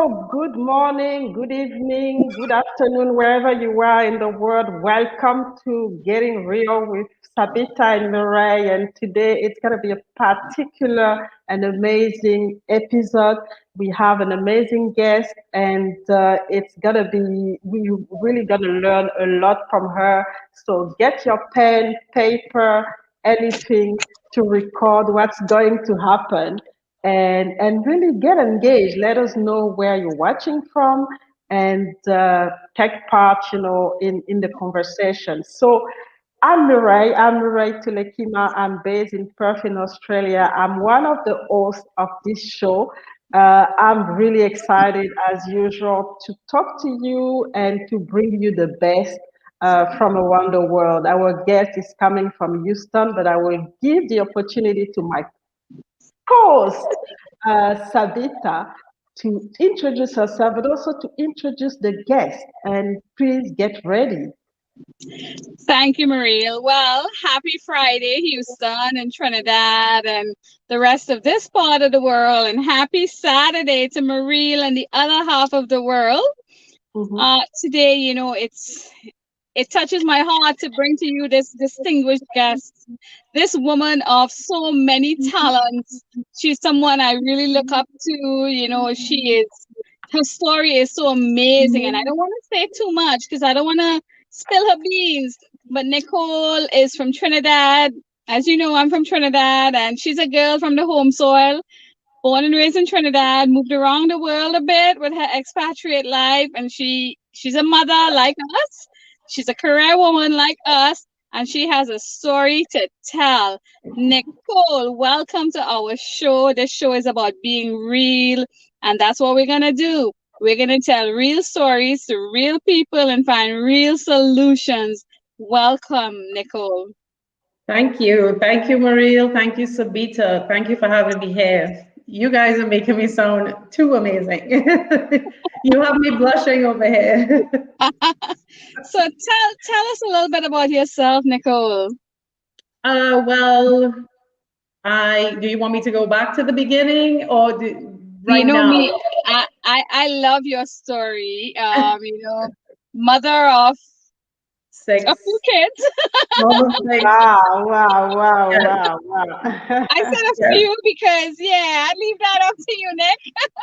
Hello, good morning, good evening, good afternoon, wherever you are in the world. Welcome to Getting Real with Sabeeta and Mireille. And today it's going to be a particular and amazing episode. We have an amazing guest, and it's going to be, we really going to learn a lot from her. So get your pen, paper, anything to record what's going to happen and really get engaged. Let us know where you're watching from and take part, in the conversation. So I'm Mireille Tulekima. I'm based in Perth in Australia. I'm one of the hosts of this show. I'm really excited, as usual, to talk to you and to bring you the best from around the world. Our guest is coming from Houston, but I will give the opportunity to my host, Sabeeta, to introduce herself, but also to introduce the guest. And please get ready. Thank you, Marie. Well, happy Friday, Houston and Trinidad and the rest of this part of the world. And happy Saturday to Marie and the other half of the world. Mhm. Today, it touches my heart to bring to you this distinguished guest, this woman of so many talents. She's someone I really look up to. Her story is so amazing. And I don't want to say too much because I don't want to spill her beans. But Nicole is from Trinidad. As you know, I'm from Trinidad, and she's a girl from the home soil, born and raised in Trinidad, moved around the world a bit with her expatriate life, and she's a mother like us. She's a career woman like us, and she has a story to tell. Nicole, welcome to our show. This show is about being real, and that's what we're gonna do. We're gonna tell real stories to real people and find real solutions. Welcome, Nicole. Thank you. Thank you, Mariel. Thank you, Sabita. Thank you for having me here. You guys are making me sound too amazing. You have me blushing over here. So tell us a little bit about yourself, Nicole. Well, I do you want me to go back to the beginning or You right know now? me, I love your story. Mother of a Six. few kids. Almost six. Wow, wow, wow, Yeah, wow, wow. I said a yeah, few because I leave that up to you, Nick.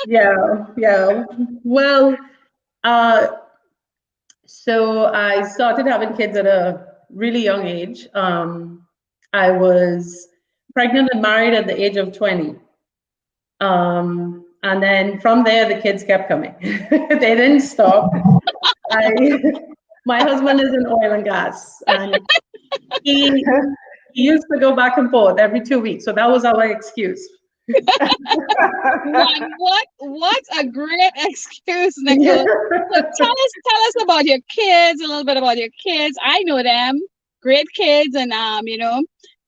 yeah, yeah. Well, uh, so I started having kids at a really young age. I was pregnant and married at the age of 20. And then from there, the kids kept coming. They didn't stop. I, my husband is in oil and gas, and he used to go back and forth every 2 weeks. So that was our excuse. What a great excuse, Yeah. Nicole. So tell us about your kids, a little bit about your kids. I know them, great kids, and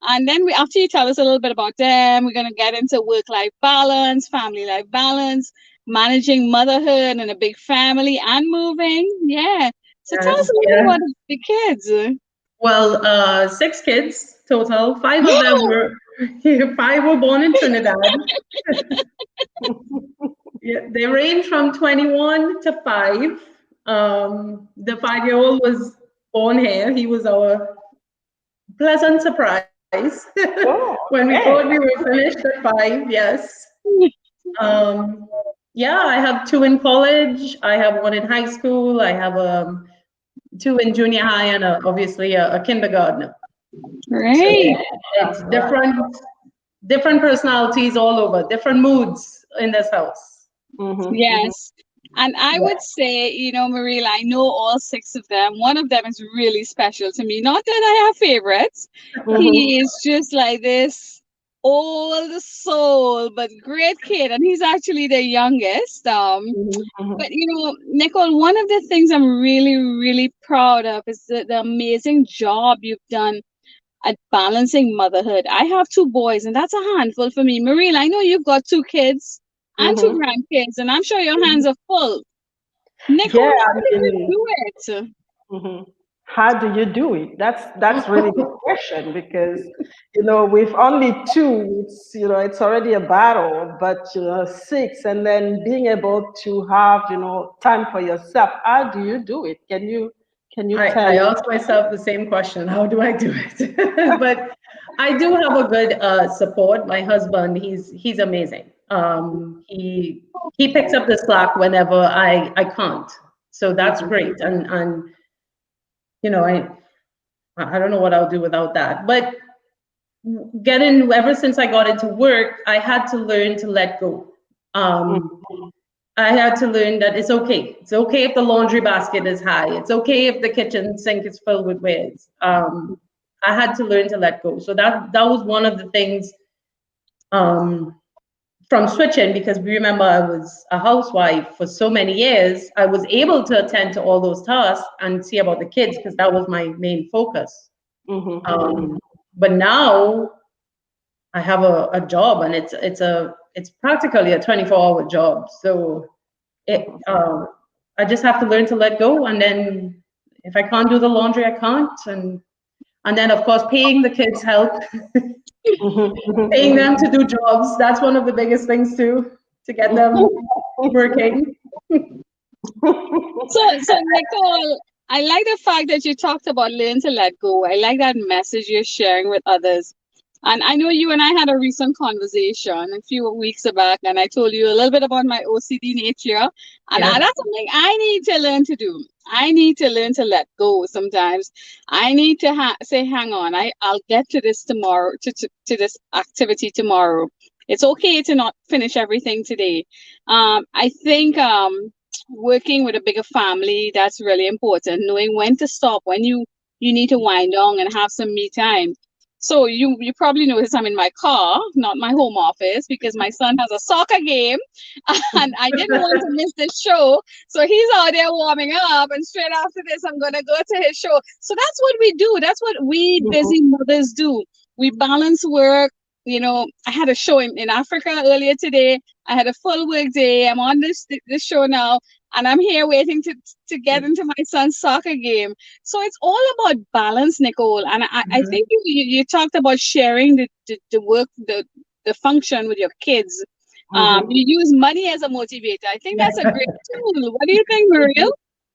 and then after you tell us a little bit about them, we're gonna get into work-life balance, family life balance, managing motherhood and a big family, and moving. Yeah. So tell us Yes, a little bit yeah. about the kids. Well, six kids total. Five of them were five were born in Trinidad. Yeah, they range from 21 to 5. The 5-year-old was born here. He was our pleasant surprise Oh, when we thought we okay. were finished at 5. Yes. Um, yeah, I have two in college. I have one in high school. I have two in junior high and obviously a kindergartner. So Great. it's Right. different personalities all over, different moods in this house. Mm-hmm, mm-hmm. Yes. And I Yeah. would say, Marila, I know all six of them. One of them is really special to me. Not that I have favorites. Mm-hmm. He is just like this old soul, but great kid. And he's actually the youngest. Mm-hmm. But Nicole, one of the things I'm really, really proud of is the amazing job you've done at balancing motherhood. I have two boys, and that's a handful for me. Marina, I know you've got two kids and two Mm-hmm. grandkids, and I'm sure your hands are full. Nicole, Yeah, how I did you mean, do it? mhm. How do you do it? That's really the question, because with only two, it's already a battle, but six, and then being able to have time for yourself. How do you do it? Can you I tell? ask myself the same question, how do I do it? But I do have a good support. My husband, he's amazing. He picks up the slack whenever I can't. So that's Mhm, great. And you know, I don't know what I'll do without that. But getting ever since I got into work, I had to learn to let go. Um, mhm, I had to learn that it's okay. It's okay if the laundry basket is high. It's okay if the kitchen sink is filled with waste. I had to learn to let go. So that was one of the things um, from switching, because we remember I was a housewife for so many years. I was able to attend to all those tasks and see about the kids because that was my main focus. mhm, Um, but now I have a job, and it's practically a 24-hour job. So it mhm, I just have to learn to let go, and then if I can't do the laundry, I can't, and then of course paying the kids help, mhm, mhm, paying mhm. them to do jobs. That's one of the biggest things too, to get them working. So Nicole, I like the fact that you talked about learn to let go. I like that message you're sharing with others. And I know you and I had a recent conversation a few weeks back, and I told you a little bit about my OCD nature. And Yeah. that's something I need to learn to do. I need to learn to let go sometimes. I need to say, hang on, I'll get to this tomorrow, to this activity tomorrow. It's okay to not finish everything today. I think working with a bigger family, that's really important, knowing when to stop, when you need to wind down and have some me time. So you probably notice I'm in my car, not my home office, because my son has a soccer game and I didn't want to miss this show. So he's out there warming up, and straight after this I'm gonna go to his show. So that's what we do. That's what we busy mothers do. We balance work. I had a show in Africa earlier today. I had a full work day. I'm on this show now, and I'm here waiting to get into my son's soccer game. So it's all about balance, Nicole. And I Mhm. think you talked about sharing the work, the function with your kids. Mhm. You use money as a motivator. I think that's a great tool. What do you think, Muriel?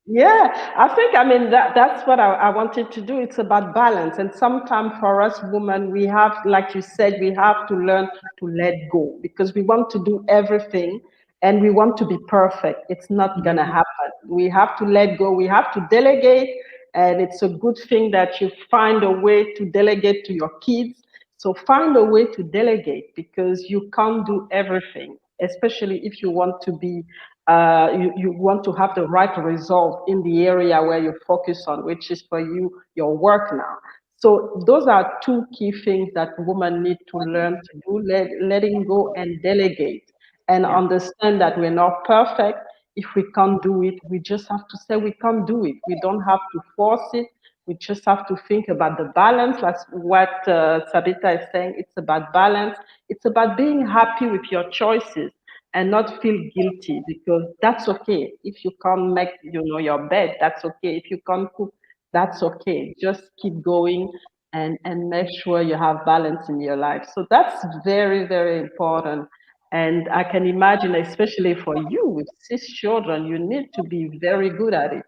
Yeah, I mean that's what I wanted to do. It's about balance. And sometimes for us women, we have, like you said, we have to learn to let go, because we want to do everything and we want to be perfect. It's not gonna happen. We have to let go, we have to delegate, and it's a good thing that you find a way to delegate to your kids. So find a way to delegate, because you can't do everything, especially if you want to be you want to have the right result in the area where you focus on, which is for you your work now. So those are two key things that women need to learn to do: letting go and delegate, and Yeah. understand that we're not perfect. If we can't do it, we just have to say we can't do it. We don't have to force it. We just have to think about the balance. That's what Sabeeta is saying. It's about balance. It's about being happy with your choices and not feel guilty, because that's okay. If you can't make your bed, that's okay. If you can't cook, that's okay. Just keep going, and make sure you have balance in your life. So that's very, very important. And I can imagine, especially for you with 6 children, you need to be very good at it.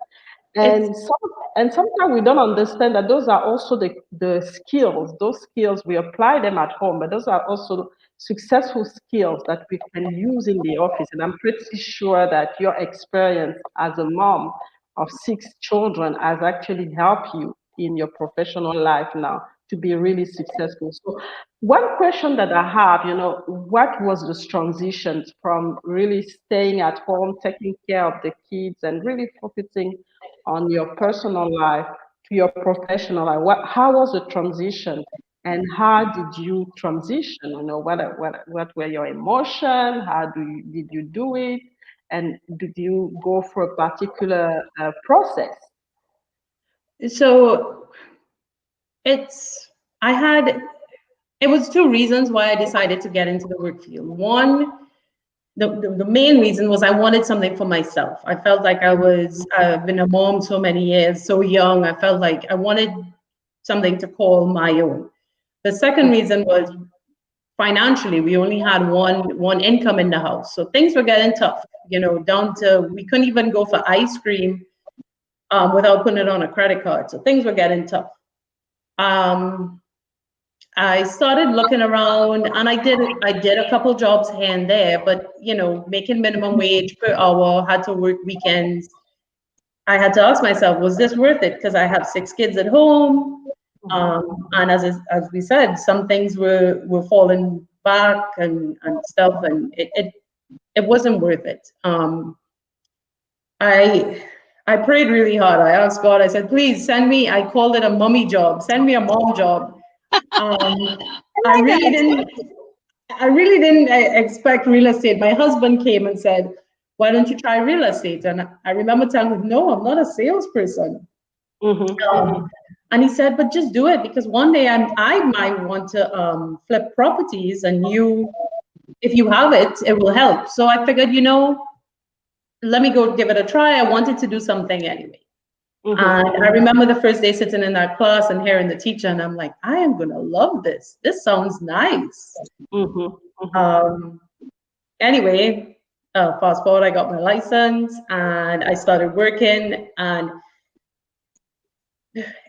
It's And sometimes we don't understand that those are also the skills. Those skills, we apply them at home, but those are also successful skills that we can use in the office. And I'm pretty sure that your experience as a mom of 6 children has actually helped you in your professional life now to be really successful. So one question that I have, what was this transition from really staying at home, taking care of the kids, and really focusing on your personal life to your professional life? How was the transition, and how did you transition? What were your emotions? How did you do it? And did you go for a particular process? so it's I had it was two reasons why I decided to get into the work field. One, the main reason was I wanted something for myself. I felt like I've been a mom so many years, so young. I felt like I wanted something to call my own. The second reason was financially. We only had one income in the house, so things were getting tough. Down to we couldn't even go for ice cream without putting it on a credit card. So things were getting tough. Um, I started looking around, and I did a couple jobs here and there, but making minimum wage per hour, had to work weekends. I had to ask myself, was this worth it? Because I have 6 kids at home, and as we said, some things were falling back and stuff, and it wasn't worth it. I I prayed really hard. I asked God. I said, please send me. I called it a mummy job. Send me a mom job. Um, I I like really that. didn't. I really didn't expect real estate. My husband came and said, "Why don't you try real estate?" And I remember telling him, "No, I'm not a salesperson." Um, and he said, "But just do it because one day I might want to flip properties, and if you have it, it will help." So I figured, let me go give it a try. I wanted to do something anyway. And I remember the first day sitting in that class and hearing the teacher, and I'm like, I am going to love this. This sounds nice. Um, anyway, fast forward, I got my license and I started working. And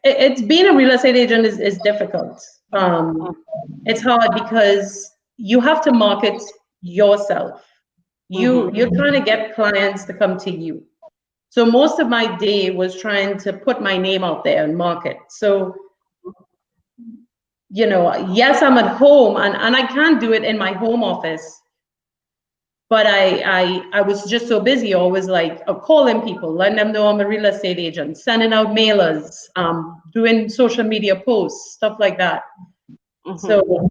it's being a real estate agent is difficult. It's hard because you have to market yourself. You're trying to get clients to come to you. So most of my day was trying to put my name out there and market. So, yes, I'm at home and I can't do it in my home office, but I was just so busy, always like calling people, letting them know I'm a real estate agent, sending out mailers, doing social media posts, stuff like that. So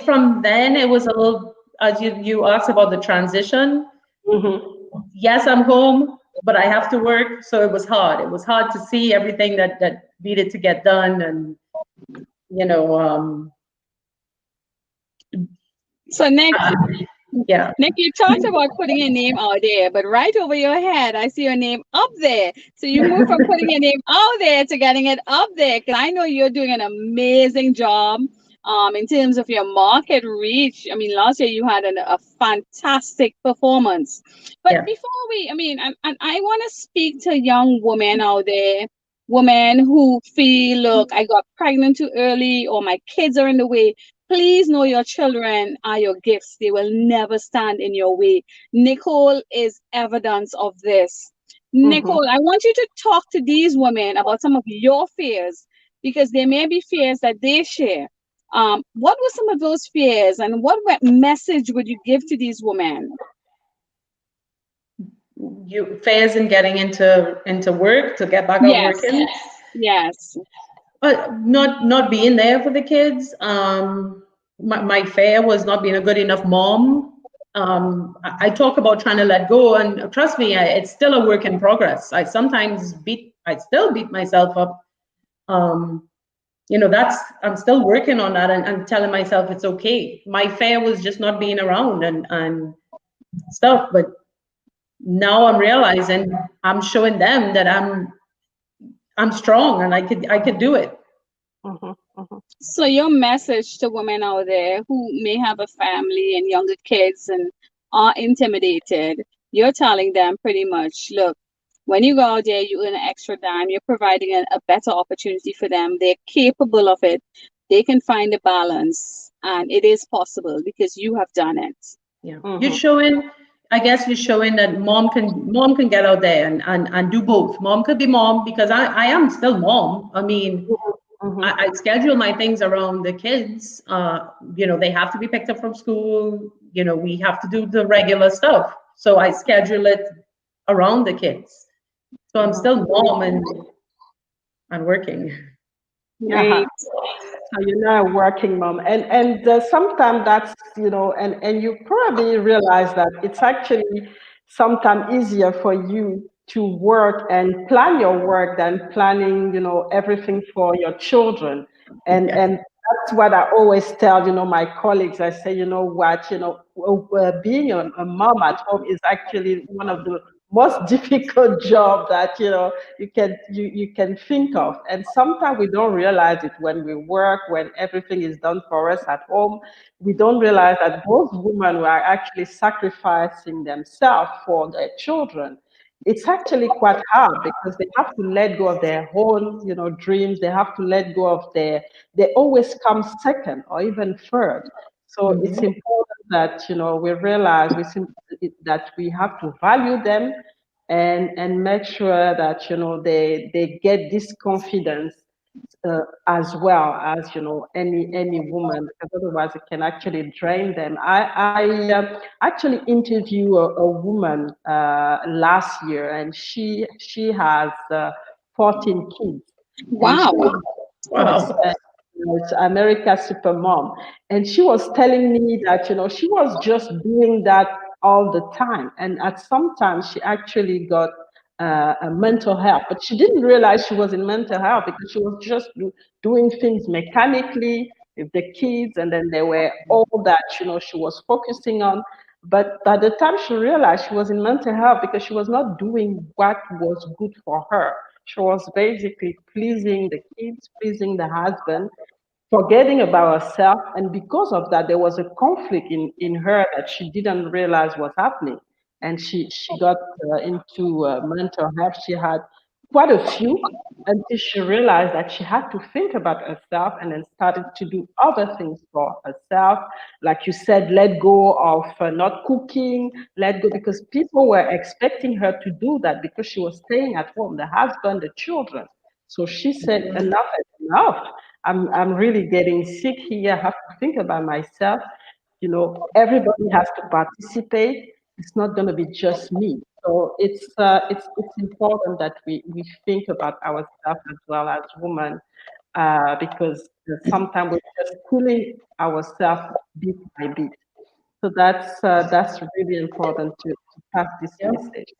from then it was a little, as you asked about the transition. Yes, I'm home, but I have to work, so it was hard. It was hard to see everything that needed to get done, and you know, So Nick, yeah, Nick, you talked about putting your name out there, but right over your head, I see your name up there. So you moved from putting your name out there to getting it up there. Because I know you're doing an amazing job in terms of your market reach. I mean, last year you had a fantastic performance. But yeah, before and I want to speak to young women out there, women who feel, look, I got pregnant too early or my kids are in the way. Please know your children are your gifts. They will never stand in your way. Nicole is evidence of this. Nicole, I want you to talk to these women about some of your fears because there may be fears that they share. What were some of those fears and what message would you give to these women? you phase in getting into work to get back out Yes, working. yes. Not being there for the kids. My fear was not being a good enough mom. I talk about trying to let go, and trust me, it's still a work in progress. I still beat myself up. Um, I'm still working on that and telling myself it's okay. My fear was just not being around and stuff, but now I'm realizing I'm showing them that I'm strong and I could do it. So your message to women out there who may have a family and younger kids and are intimidated, you're telling them pretty much, look, when you go out there, you earn an extra dime, you're providing a better opportunity for them. They're capable of it. They can find a balance and it is possible because you have done it. Yeah. I guess you're showing that mom can get out there and do both. Mom could be mom because I am still mom. I mean, I schedule my things around the kids. They have to be picked up from school. We have to do the regular stuff. So I schedule it around the kids. So I'm still mom and working. Great. So you're now a working mom, and sometimes that's and you probably realize that it's actually sometimes easier for you to work and plan your work than planning everything for your children, and Yeah. and that's what I always tell, my colleagues. I say, you know what, being a mom at home is actually one of the most difficult job that, you can think of. And sometimes we don't realize it when we work, when everything is done for us at home. We don't realize that those women were actually sacrificing themselves for their children. It's actually quite hard because they have to let go of their own, dreams. They have to let go of they always come second or even third. So it's Mhm. important that, we realize that we have to value them and make sure that, they get this confidence as well as, any woman, because otherwise it can actually drain them. I actually interviewed a woman last year, and she has 14 kids, and she Wow. was, yes, Wow. it's America's Supermom, and she was telling me that, she was just doing that all the time, and at some time she actually got a mental health, but she didn't realize she was in mental health because she was just doing things mechanically with the kids, and then they were all that, she was focusing on. But by the time she realized she was in mental health because she was not doing what was good for her, she was basically pleasing the kids, pleasing the husband, forgetting about herself. And because of that, there was a conflict in her that she didn't realize was happening. And she got into mental health. She had quite a few until she realized that she had to think about herself and then started to do other things for herself. Like you said, let go of not cooking, let go, because people were expecting her to do that because she was staying at home, the husband, the children. So she said, enough is enough. I'm really getting sick here. I have to think about myself. Everybody has to participate. It's not going to be just me. So it's important that we think about ourselves as well as women, because sometimes we're just pulling ourselves bit by bit. So that's really important to pass this Yep. message.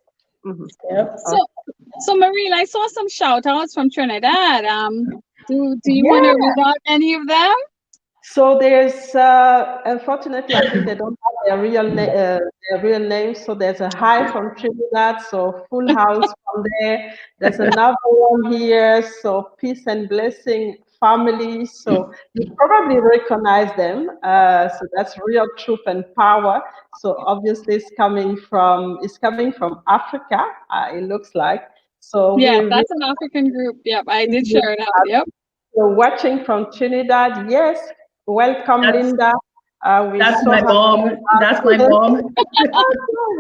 Mhm. Yep. So, so Marie, I saw some shout outs from Trinidad. Do you want to Yeah. read out any of them? So there's, unfortunately, I think they don't have their real name. So there's a hi from Trinidad. So full house from there. There's another one here. So peace and blessing family. So you probably recognize them. So that's real truth and power. So obviously it's coming from Africa. It looks like. So we Yeah, really that's an African group. Yep, I did share it out. Yep. so watching from Trinidad, yes. Welcome, That's Linda. We're that's so my happy to mom. That's my have mom. you.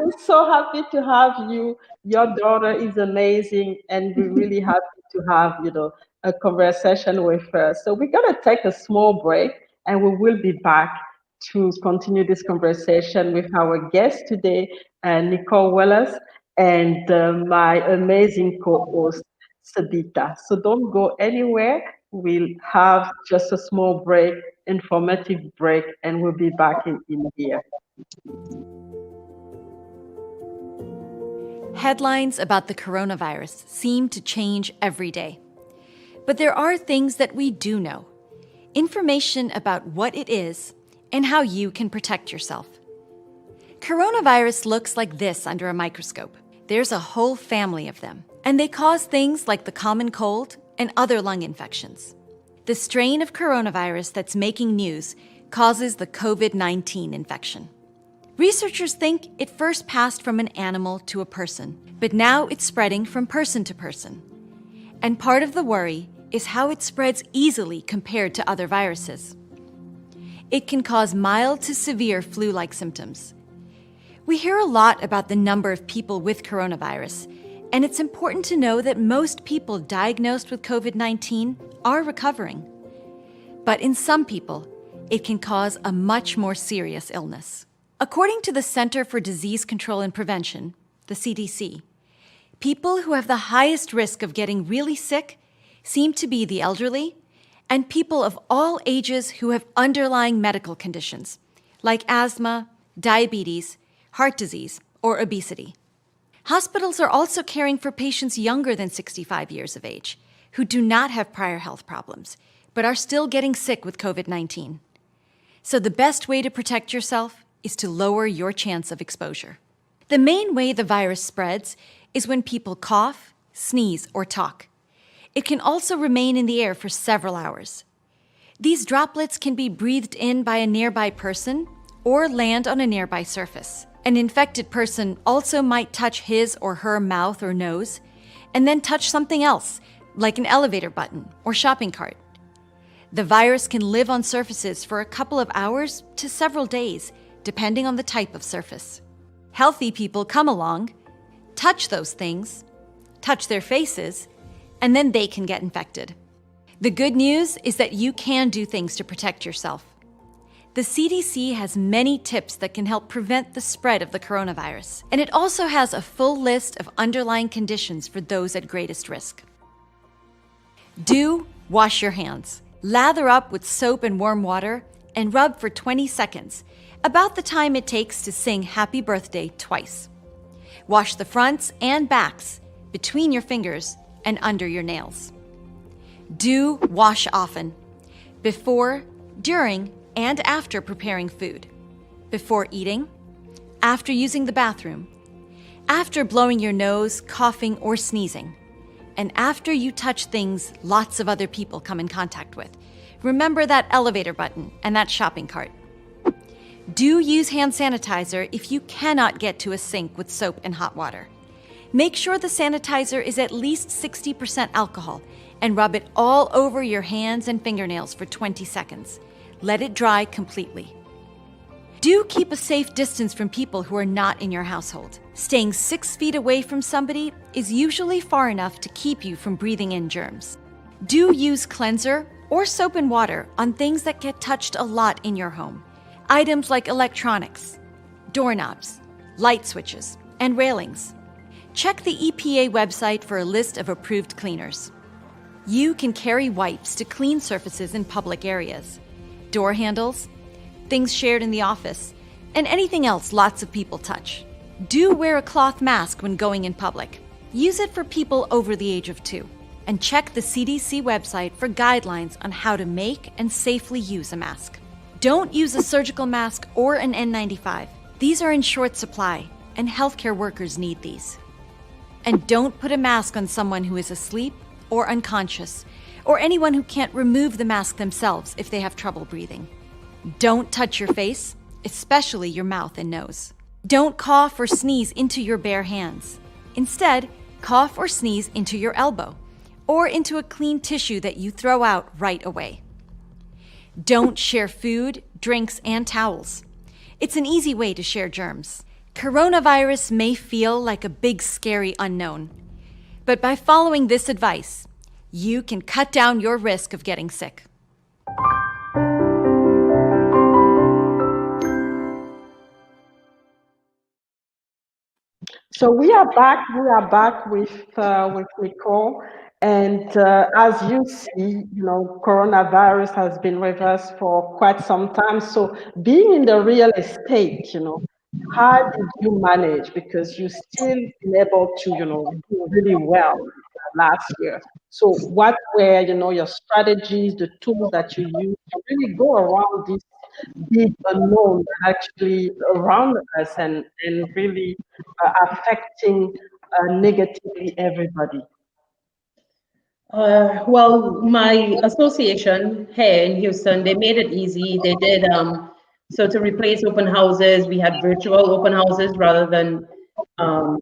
We're so happy to have you. Your daughter is amazing, and we're really happy to have a conversation with her. So we're gonna take a small break, and we will be back to continue this conversation with our guest today, Nicole Wallace, and my amazing co-host, Sabeeta. So don't go anywhere. We'll have just a small break, informative break, and we'll be back in here. Headlines about the coronavirus seem to change every day. But there are things that we do know. Information about what it is and how you can protect yourself. Coronavirus looks like this under a microscope. There's a whole family of them, and they cause things like the common cold and other lung infections. The strain of coronavirus that's making news causes the COVID-19 infection. Researchers think it first passed from an animal to a person, but now it's spreading from person to person. And part of the worry is how it spreads easily compared to other viruses. It can cause mild to severe flu-like symptoms. We hear a lot about the number of people with coronavirus, and it's important to know that most people diagnosed with COVID-19 are recovering. But in some people, it can cause a much more serious illness. According to the Center for Disease Control and Prevention, the CDC, people who have the highest risk of getting really sick seem to be the elderly and people of all ages who have underlying medical conditions like asthma, diabetes, heart disease, or obesity. Hospitals are also caring for patients younger than 65 years of age who do not have prior health problems, but are still getting sick with COVID-19. So the best way to protect yourself is to lower your chance of exposure. The main way the virus spreads is when people cough, sneeze, or talk. It can also remain in the air for several hours. These droplets can be breathed in by a nearby person or land on a nearby surface. An infected person also might touch his or her mouth or nose, and then touch something else, like an elevator button or shopping cart. The virus can live on surfaces for a couple of hours to several days, depending on the type of surface. Healthy people come along, touch those things, touch their faces, and then they can get infected. The good news is that you can do things to protect yourself. The CDC has many tips that can help prevent the spread of the coronavirus, and it also has a full list of underlying conditions for those at greatest risk. Do wash your hands. Lather up with soap and warm water and rub for 20 seconds, about the time it takes to sing Happy Birthday twice. Wash the fronts and backs, between your fingers and under your nails. Do wash often, before, during, and after preparing food, before eating, after using the bathroom, after blowing your nose, coughing, or sneezing, and after you touch things lots of other people come in contact with. Remember that elevator button and that shopping cart. Do use hand sanitizer if you cannot get to a sink with soap and hot water. Make sure the sanitizer is at least 60% alcohol and rub it all over your hands and fingernails for 20 seconds. Let it dry completely. Do keep a safe distance from people who are not in your household. Staying 6 feet away from somebody is usually far enough to keep you from breathing in germs. Do use cleanser or soap and water on things that get touched a lot in your home. Items like electronics, doorknobs, light switches, and railings. Check the EPA website for a list of approved cleaners. You can carry wipes to clean surfaces in public areas, door handles, things shared in the office, and anything else lots of people touch. Do wear a cloth mask when going in public. Use it for people over the age of 2. And check the CDC website for guidelines on how to make and safely use a mask. Don't use a surgical mask or an N95. These are in short supply, and healthcare workers need these. And don't put a mask on someone who is asleep or unconscious, or anyone who can't remove the mask themselves if they have trouble breathing. Don't touch your face, especially your mouth and nose. Don't cough or sneeze into your bare hands. Instead, cough or sneeze into your elbow, or into a clean tissue that you throw out right away. Don't share food, drinks, and towels. It's an easy way to share germs. Coronavirus may feel like a big, scary unknown, but by following this advice, you can cut down your risk of getting sick. So we are back. We are back with Nicole, and as you see, coronavirus has been with us for quite some time. So being in the real estate, how did you manage? Because you still been able to, do really well last year. So what were, your strategies, the tools that you used to really go around this big unknown that actually around us and really affecting negatively everybody? Well, my association here in Houston, they made it easy. They did so to replace open houses, we had virtual open houses rather than um,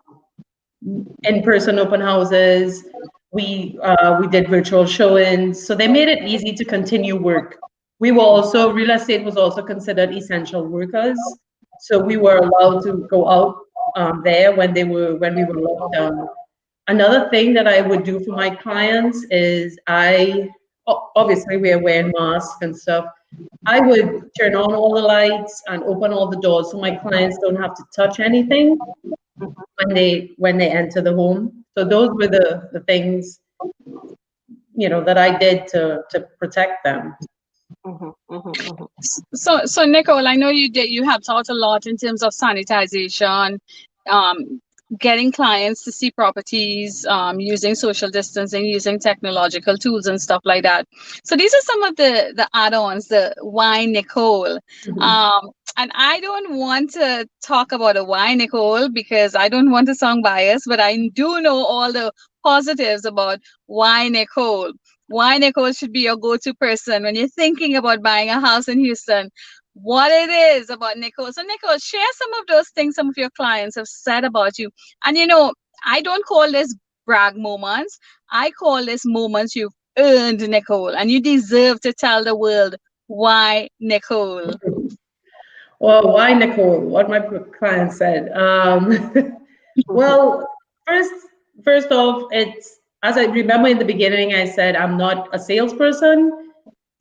in-person open houses. We did virtual showings, so they made it easy to continue work. We were also real estate was also considered essential workers, so we were allowed to go out there when we were locked down. Another thing that I would do for my clients is obviously we're wearing masks and stuff. I would turn on all the lights and open all the doors so my clients don't have to touch anything when they enter the home. So those were the things that I did to protect them. So Nicole, I know you have taught a lot in terms of sanitization, getting clients to see properties, using social distancing, using technological tools and stuff like that. So these are some of the add-ons, the why Nicole. Mhm. Um, and I don't want to talk about a why Nicole because I don't want to sound biased, but I do know all the positives about why Nicole. Why Nicole should be your go-to person when you're thinking about buying a house in Houston. What it is about Nicole. So Nicole, share some of those things some of your clients have said about you. And I don't call this brag moments. I call this moments you've earned, Nicole, and you deserve to tell the world why Nicole. Well, why Nicole? What my client said. Well, first, first off, it's as I remember in the beginning, I said I'm not a salesperson,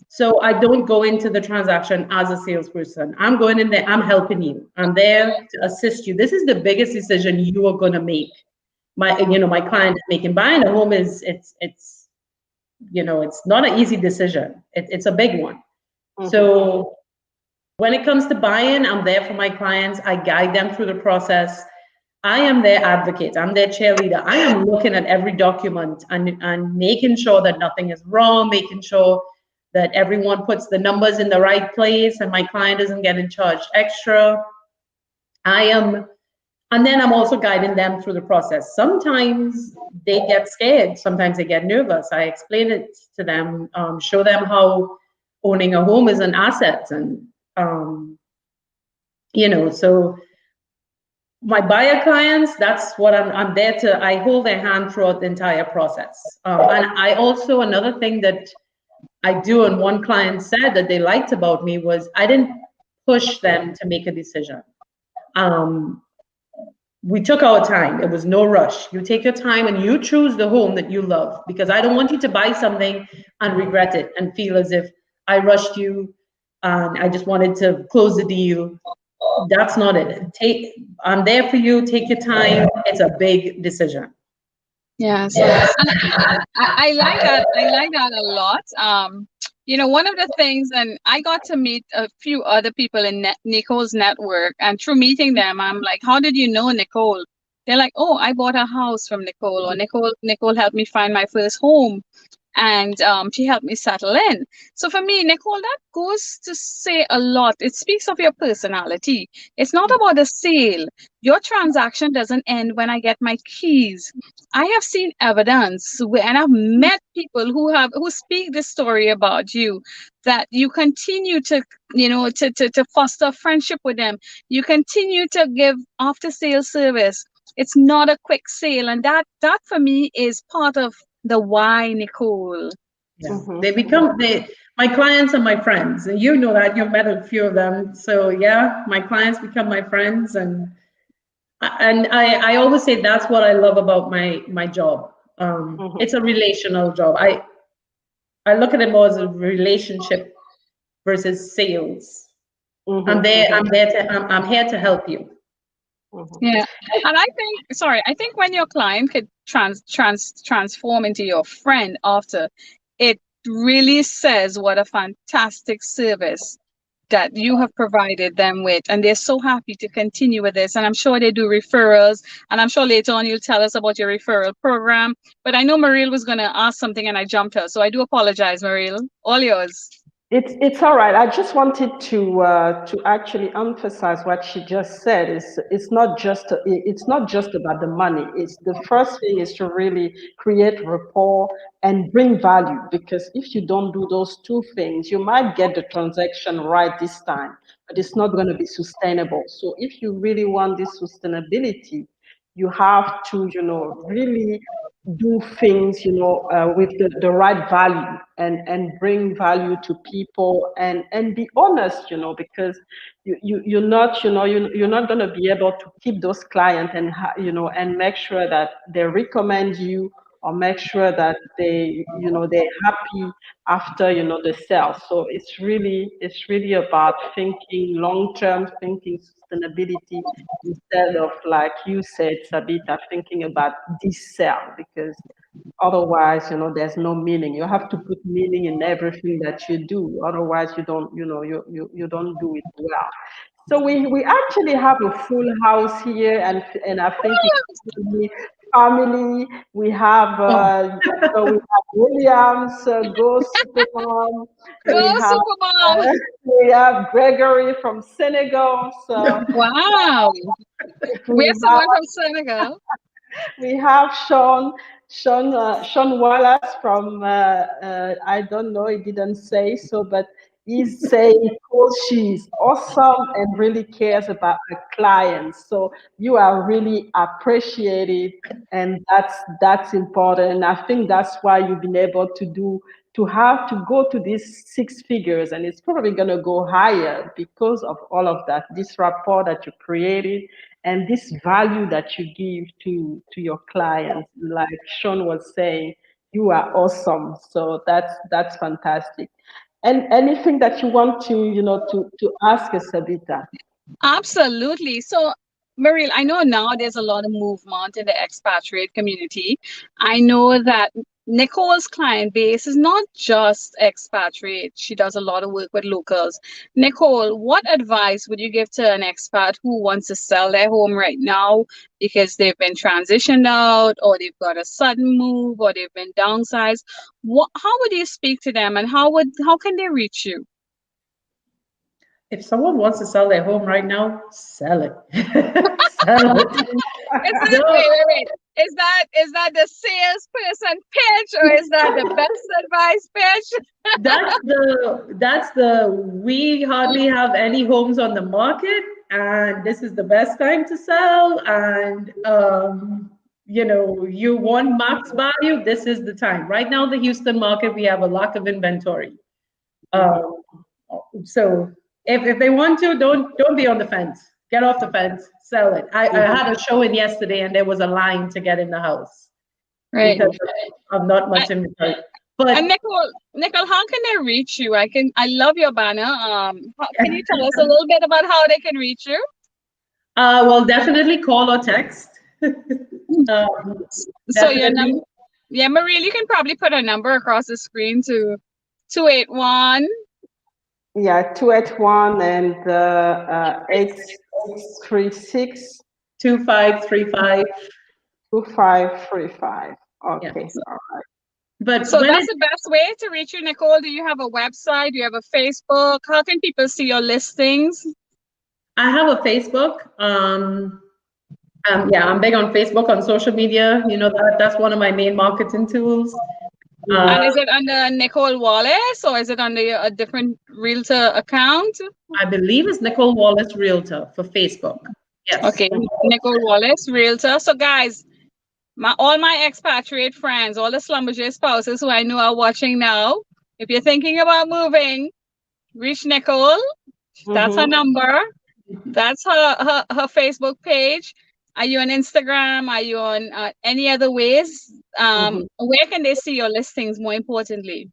so I don't go into the transaction as a salesperson. I'm going in there. I'm helping you. I'm there to assist you. This is the biggest decision you are going to make. My client is making. Buying a home is it's not an easy decision. It's a big one. So when it comes to buying, I'm there for my clients. I guide them through the process. I am their advocate. I'm their cheerleader. I am looking at every document and making sure that nothing is wrong, making sure that everyone puts the numbers in the right place and my client isn't getting charged extra. I am, and then I'm also guiding them through the process. Sometimes they get scared. Sometimes they get nervous. I explain it to them, show them how owning a home is an asset. And, so my buyer clients, that's what I'm there to, I hold their hand throughout the entire process. And I also, another thing that I do, and one client said that they liked about me was I didn't push them to make a decision. Um, we took our time. It was no rush. You take your time and you choose the home that you love because I don't want you to buy something and regret it and feel as if I rushed you and I just wanted to close the deal. That's not it. I'm there for you. Take your time. It's a big decision. Yes. And I like that. I like that a lot. One of the things, and I got to meet a few other people in Nicole's network, and through meeting them, I'm like, "How did you know Nicole?" They're like, "Oh, I bought a house from Nicole, or Nicole helped me find my first home." And she helped me settle in. So for me, Nicole, that goes to say a lot. It speaks of your personality. It's not about a sale. Your transaction doesn't end when I get my keys. I have seen evidence and I've met people who speak this story about you, that you continue to to foster friendship with them. You continue to give after sale service. It's not a quick sale, and that for me is part of the why Nicole. Yeah. My clients are my friends. And you know that you've met a few of them. So yeah, my clients become my friends. And I always say that's what I love about my job. It's a relational job. I look at it more as a relationship versus sales. I'm here to help you. Yeah. And I think when your client could transform into your friend after, it really says what a fantastic service that you have provided them with, and they're so happy to continue with this. And I'm sure they do referrals, and I'm sure later on you'll tell us about your referral program. But I know Mireille was going to ask something and I jumped her, so I do apologize, Mireille. All yours. It's all right. I just wanted to actually emphasize what she just said. It's not just about the money. It's the first thing is to really create rapport and bring value. Because if you don't do those two things, you might get the transaction right this time, but it's not going to be sustainable. So if you really want this sustainability, you have to really do things with the right value and bring value to people and be honest, because you're not you're not going to be able to keep those clients and and make sure that they recommend you or make sure that they're happy after the sale. So it's really about thinking long term, thinking sustainability, instead of, like you said, Sabeeta, thinking about this sale, because otherwise, there's no meaning. You have to put meaning in everything that you do. Otherwise, you don't do it well. So we actually have a full house here, and I think it's really family. We have Oh, we have Williams, Go Supermom. Go We have Supermom. uh, we have Gregory from Senegal. So Wow. We we have have someone from Senegal. we have Sean Wallace from I don't know, he didn't say so, but he's saying cool, she's awesome and really cares about her clients. So you are really appreciated, and that's important. And I think that's why you've been able to have to go to these six figures, and it's probably going to go higher because of all of that, this rapport that you created and this value that you give to your clients. Like Sean was saying, you are awesome. So that's fantastic. And anything that you want to to ask us, Sabita. Absolutely. So, Mariel, I know now there's a lot of movement in the expatriate community. I know that Nicole's client base is not just expatriate. She does a lot of work with locals. Nicole, what advice would you give to an expat who wants to sell their home right now because they've been transitioned out, or they've got a sudden move, or they've been downsized? How would you speak to them, and how can they reach you? if someone wants to sell their home right now, sell it. Sell it. Is that Don't. wait? Is that the salesperson pitch, or is that the best advice pitch? That's the we hardly have any homes on the market, and this is the best time to sell. And you want max value, this is the time. Right now, the Houston market, we have a lack of inventory. Um, so if they want to, don't be on the fence. Get off the fence, sell it. I had a showing yesterday, and there was a line to get in the house Right. because of not I- much inventory. And But Nicole, how can they reach you? I love your banner. Can you tell us a little bit about how they can reach you? well, definitely call or text. um, So your definitely. number, yeah, Marie, you can probably put a number across the screen to 281. Yeah, 281 and 836 2535. 2535. Yeah. Okay, all right. But So when that's it, the best way to reach you, Nicole. Do you have a website? Do you have a Facebook? How can people see your listings? I have a Facebook. Yeah, I'm big on Facebook, on social media. You know that's one of my main marketing tools. Uh, And is it under Nicole Wallace, or is it under a different realtor account? I believe it's Nicole Wallace Realtor for Facebook. Yes. Okay, Nicole Wallace, realtor. So guys, all my expatriate friends, all the Schlumberger spouses who I know are watching now, if you're thinking about moving, reach Nicole. That's her number. That's her Facebook page. Are you on Instagram? Are you on any other ways? Where can they see your listings, more importantly?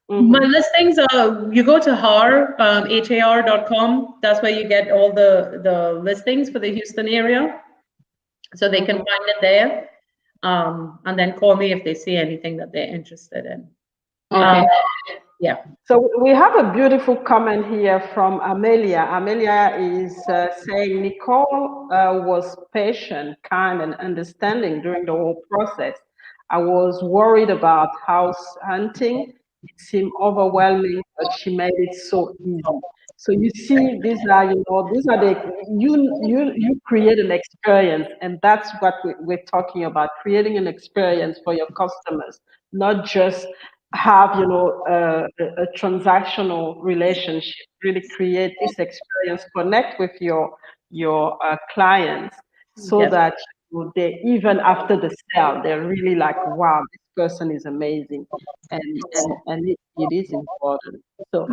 My listings are, you go to har.com. That's where you get all the listings for the Houston area. So they can find it there. And then call me if they see anything that they're interested in. Okay. Yeah. So we have a beautiful comment here from Amelia. Amelia is saying Nicole was patient, kind, and understanding during the whole process. I was worried about house hunting. It seemed overwhelming, but she made it so easy. So you see, these are the you create an experience, and that's what we're talking about: creating an experience for your customers, not just have a transactional relationship. Really create this experience, connect with your clients, so Yes. that they, even after the sale, they're really like, wow, this person is amazing, and it is important. So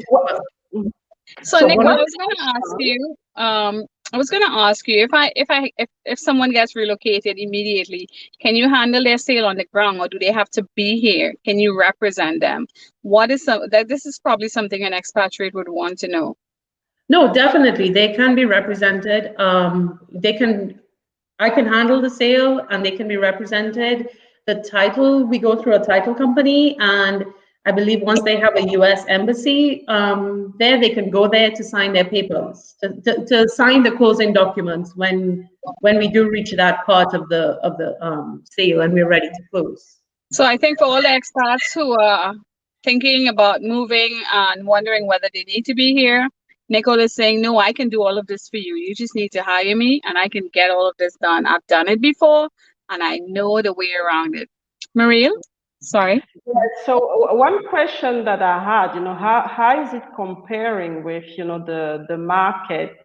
what, So so Nicole, One what of I was gonna ask you, I was gonna ask you if someone gets relocated immediately, can you handle their sale on the ground, or do they have to be here? Can you represent them? What is some that this is probably something an expatriate would want to know. No, definitely. They can be represented. I can handle the sale and they can be represented. The title, we go through a title company, and I believe once they have a U.S. embassy there, they can go there to sign their papers, to sign the closing documents when we do reach that part of the sale and we're ready to close. So I think for all the expats who are thinking about moving and wondering whether they need to be here, Nicole is saying, no, I can do all of this for you. You just need to hire me and I can get all of this done. I've done it before and I know the way around it. Mireille, sorry. Yeah, so one question that I had, how is it comparing with, the market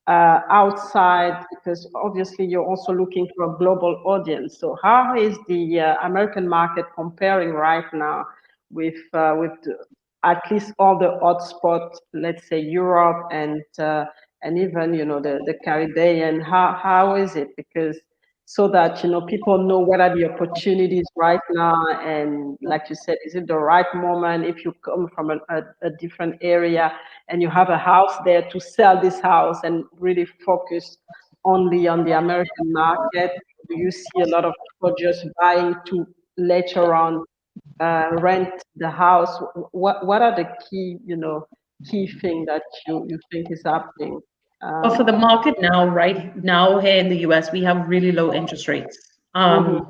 outside? Because obviously you're also looking for a global audience. So how is the American market comparing right now with at least all the hotspots, let's say Europe and even the Caribbean? How is it? Because so that people know what are the opportunities right now, and like you said, is it the right moment if you come from a different area and you have a house there to sell this house and really focus only on the American market? Do you see a lot of people just buying to later on rent the house? What are the key thing that you think is happening? But for the market now, right now here in the US, we have really low interest rates. Mhm,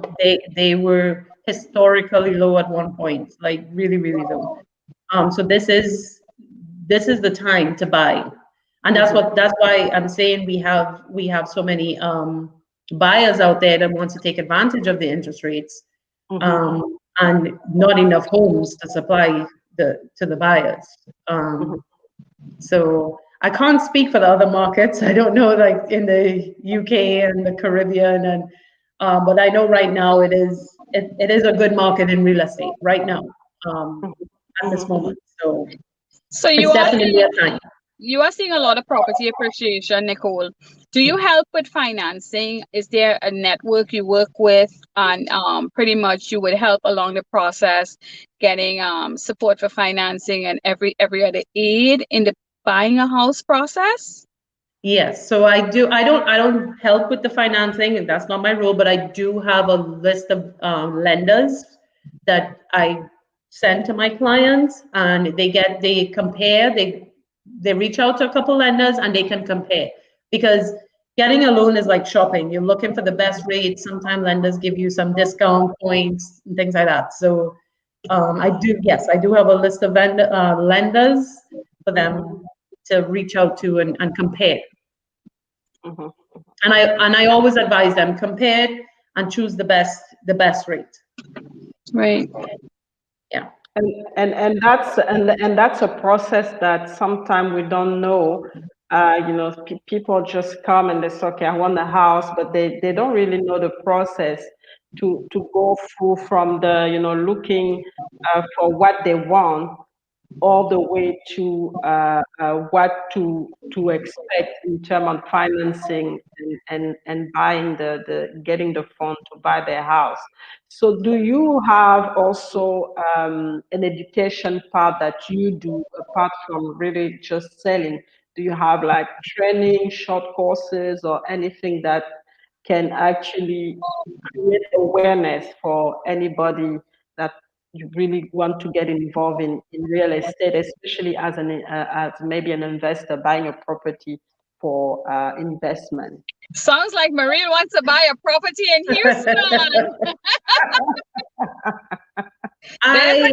They were historically low at one point, like really, really low. So this is the time to buy. And mhm, that's why I'm saying we have so many buyers out there that want to take advantage of the interest rates, mhm, and not enough homes to supply to the buyers. mhm. So I can't speak for the other markets. I don't know, like in the UK and the Caribbean, and but I know right now it is a good market in real estate right now, at this Mhm. moment. So So it's definitely a time. you are seeing a lot of property appreciation, Nicole. Do you help with financing? Is there a network you work with, and pretty much you would help along the process, getting support for financing and every other aid in the buying a house process? Yes, so I don't help with the financing, and that's not my role, but I do have a list of lenders that I send to my clients, and they compare, they reach out to a couple lenders and they can compare, because getting a loan is like shopping. You're looking for the best rate. Sometimes lenders give you some discount points and things like that. So yes, I do have a list of lenders for them to reach out to and compare. Mhm. And I always advise them, compare and choose the best rate. Right. Yeah. And that's a process that sometimes we don't know. People just come and they say, okay, I want a house, but they don't really know the process to go through from the looking for what they want all the way to what to expect in terms of financing and buying the getting the fund to buy their house. So do you have also an education part that you do apart from really just selling? Do you have like training, short courses, or anything that can actually create awareness for anybody that you really want to get involved in real estate, especially as maybe an investor buying a property for investment? Sounds like Marie wants to buy a property in Houston. There's a I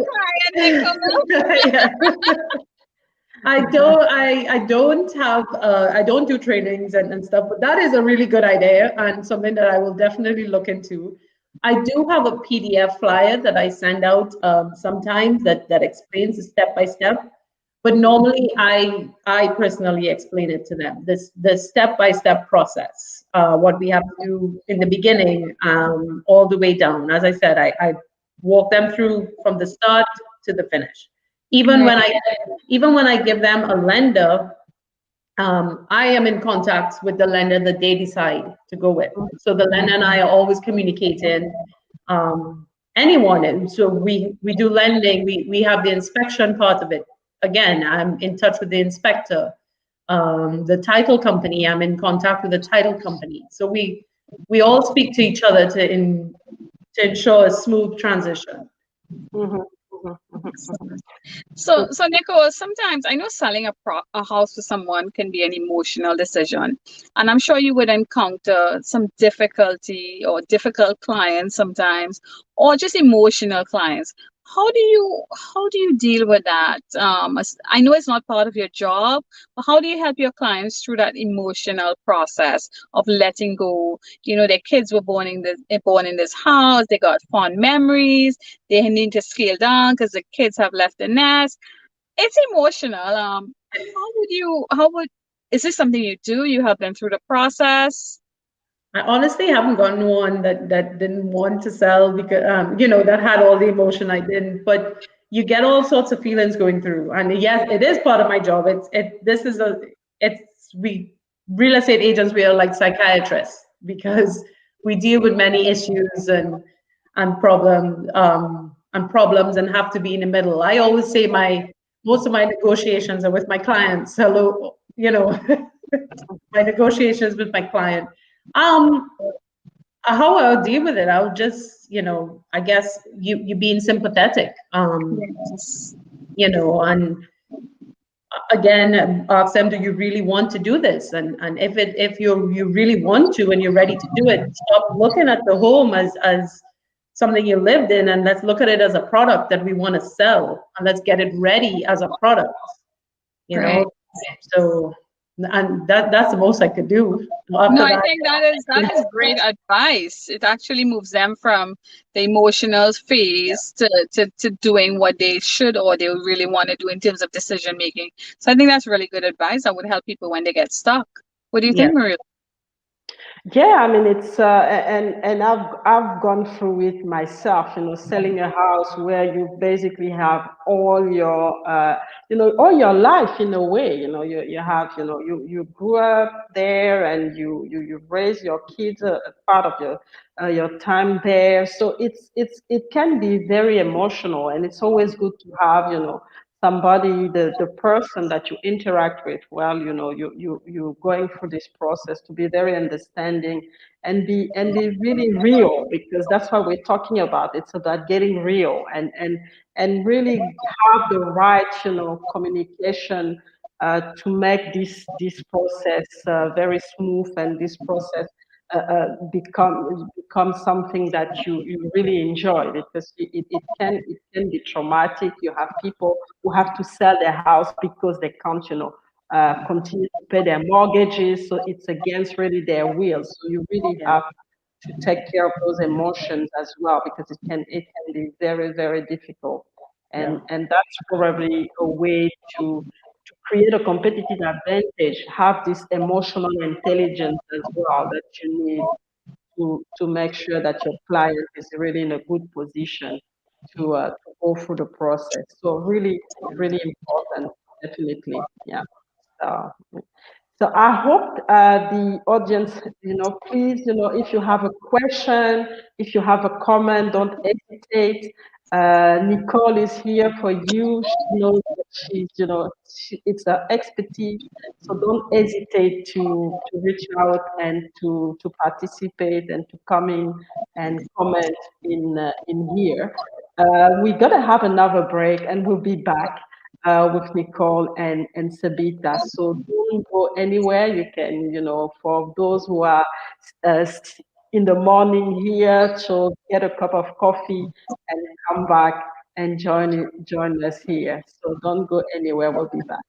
client, Nicole. yeah. I don't do trainings and stuff, but that is a really good idea and something that I will definitely look into. I do have a PDF flyer that I send out sometimes that explains the step by step, but normally I personally explain it to them. The step by step process, what we have to do in the beginning, all the way down. As I said, I walk them through from the start to the finish. Even when Right. I even when I give them a lender, I am in contact with the lender that they decide to go with. So the lender and I are always communicating. Anyone, and so we do lending. We have the inspection part of it. Again, I'm in touch with the inspector. The title company, I'm in contact with the title company. So we all speak to each other to ensure a smooth transition. Mhm, mhm, mhm. So Nicole, sometimes I know selling a house to someone can be an emotional decision, and I'm sure you would encounter some difficulty or difficult clients sometimes, or just emotional clients. How do you deal with that? I know it's not part of your job, but how do you help your clients through that emotional process of letting go? Their kids were born in this house, they got fond memories, they need to scale down because the kids have left the nest. It's emotional. Is this something you do? You help them through the process? I honestly haven't gotten one that didn't want to sell because that had all the emotion I didn't. But you get all sorts of feelings going through, and yes, it is part of my job. We real estate agents, we are like psychiatrists because we deal with many issues and problems and have to be in the middle. I always say most of my negotiations are with my clients. Hello, my negotiations with my client. Um, how I'll deal with it, I'll just, I guess you being sympathetic, Yes. and again, ask them, do you really want to do this? And if you really want to and you're ready to do it, stop looking at the home as something you lived in, and let's look at it as a product that we want to sell, and let's get it ready as a product, you Right. know. So, and that's the most I could do. No, After I that, think that is great advice. It actually moves them from the emotional phase to doing what they should or they really want to do in terms of decision making. So I think that's really good advice that would help people when they get stuck. What do you yeah, think, Maria? Yeah, I mean it's and I've gone through it myself, selling a house where you basically have all your all your life in a way, you have, you grew up there and you raise your kids a part of your time there. So it can be very emotional, and it's always good to have, somebody, the person that you interact with, well, you're going through this process, to be very understanding and be really real, because that's what we're talking about. It's about getting real and really have the right, communication, to make this process very smooth, and this process become something that you really enjoy, because it can be traumatic. You have people who have to sell their house because they can't, continue to pay their mortgages. So it's against really their will. So you really yeah, have to take care of those emotions as well, because it can be very, very difficult. yeah, And that's probably a way to create a competitive advantage, have this emotional intelligence as well that you need to make sure that your client is really in a good position to go through the process. So really, really important, definitely. Yeah. So, so I hope the audience, please, if you have a question, if you have a comment, don't hesitate. Nicole is here for you. She knows that it's her expertise. So don't hesitate to reach out and to participate and to come in and comment in here. We're gonna have another break, and we'll be back with Nicole and Sabeeta. So don't go anywhere. You can, for those who are uh, in the morning here, so get a cup of coffee and come back and join us here. So don't go anywhere. We'll be back.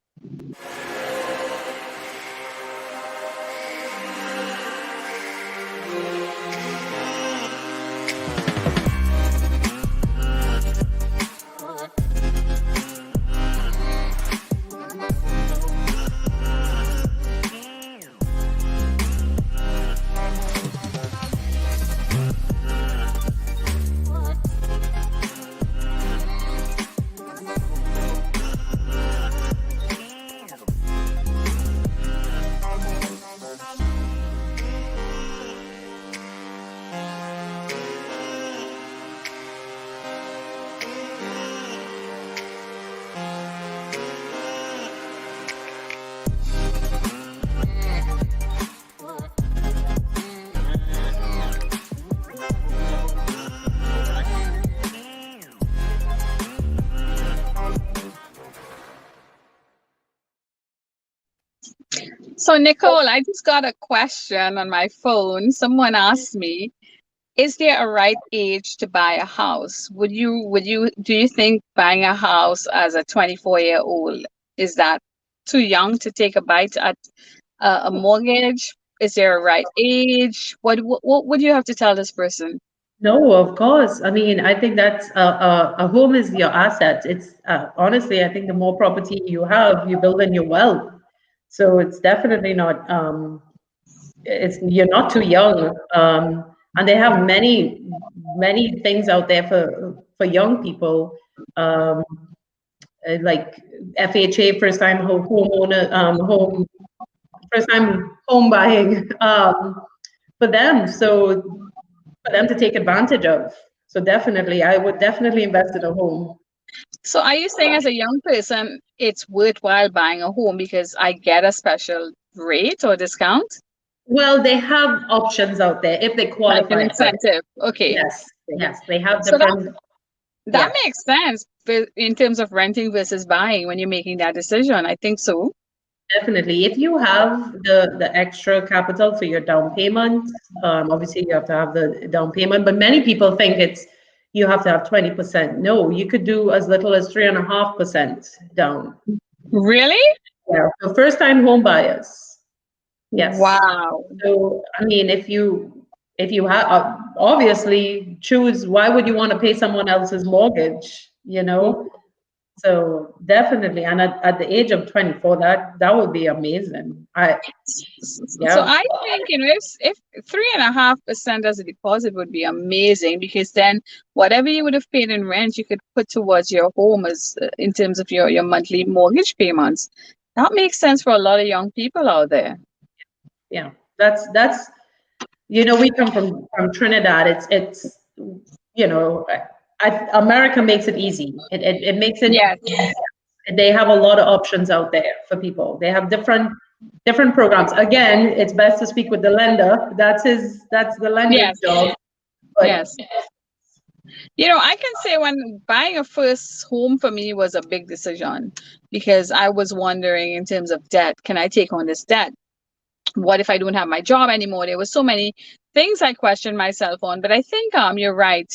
So, Nicole, I just got a question on my phone. Someone asked me, is there a right age to buy a house? Do you think buying a house as a 24-year-old, is that too young to take a bite at a mortgage? Is there a right age? What would you have to tell this person? No, of course. I mean, I think that's a home is your asset. It's honestly, I think the more property you have, you build in your wealth. So it's definitely not. It's you're not too young, and they have many things out there for young people, um, like FHA, first time home buying for them. So for them to take advantage of. So definitely, I would definitely invest in a home. So are you saying as a young person, it's worthwhile buying a home because I get a special rate or discount? Well, they have options out there if they Like an qualify for it. incentive. Okay. Yes, they have So different. that Yeah, makes sense in terms of renting versus buying when you're making that decision. I think so. definitely. If you have the extra capital for your down payment, obviously you have to have the down payment. But many people think it's you have to have 20%. No, you could do as little as 3.5% down. Really? Yeah, for first time home buyers. Yes. Wow. So, I mean, if you have obviously choose, why would you want to pay someone else's mortgage? You know, so definitely, and at the age of 24, that would be amazing. So Yeah, I think, if 3.5% as a deposit would be amazing, because then whatever you would have paid in rent, you could put towards your home as in terms of your monthly mortgage payments. That makes sense for a lot of young people out there. yeah, that's we come from Trinidad. It's you know, America makes it easy. It makes it. Yes, They have a lot of options out there for people. They have different programs. Again, it's best to speak with the lender. That's the lender's yes, job. But yes. I can say when buying a first home for me was a big decision because I was wondering in terms of debt, can I take on this debt? What if I don't have my job anymore? There were so many things I questioned myself on, but I think you're right.